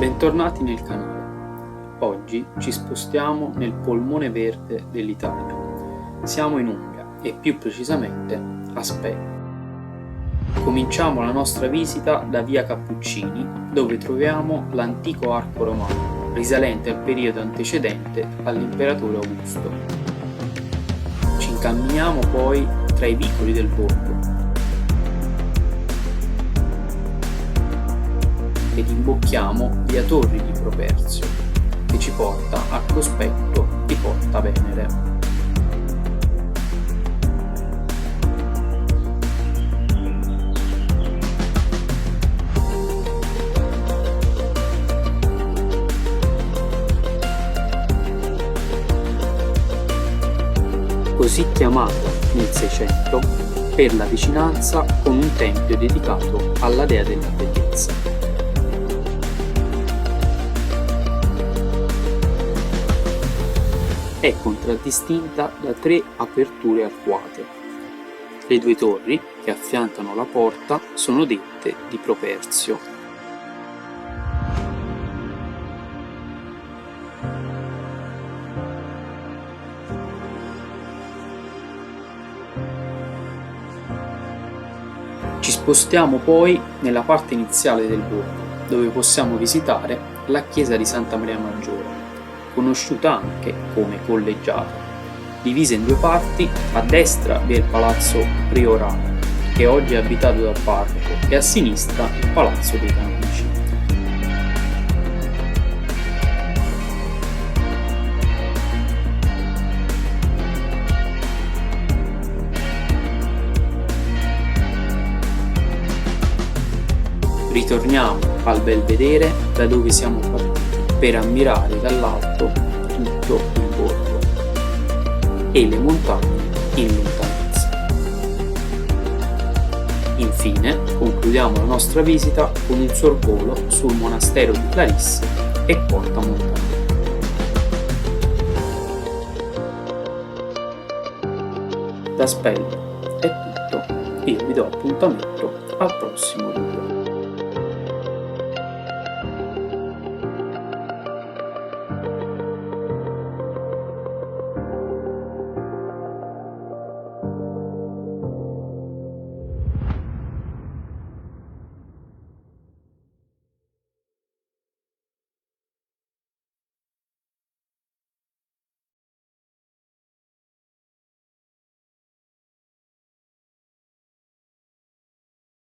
Bentornati nel canale. Oggi ci spostiamo nel polmone verde dell'Italia. Siamo in Umbria e più precisamente a Spey. Cominciamo la nostra visita da via Cappuccini, dove troviamo l'antico arco romano, risalente al periodo antecedente all'imperatore Augusto. Ci incamminiamo poi tra i vicoli del borgo ed imbocchiamo via Torri di Properzio, che ci porta al cospetto di Porta Venere. Così chiamata nel Seicento per la vicinanza con un tempio dedicato alla dea della bellezza. È contraddistinta da 3 aperture arcuate. Le 2 torri che affiancano la porta sono dette di Properzio. Ci spostiamo poi nella parte iniziale del borgo, dove possiamo visitare la chiesa di Santa Maria Maggiore, conosciuta anche come collegiata. Divisa in 2 parti, a destra vi è il palazzo priorale, che oggi è abitato dal parroco, e a sinistra il palazzo dei canonici. Ritorniamo al belvedere da dove siamo partiti, per ammirare dall'alto tutto il borgo e le montagne in lontananza. Infine concludiamo la nostra visita con un sorvolo sul monastero di Clarisse e Porta Montagna. Da Spey è tutto, io vi do appuntamento al prossimo video.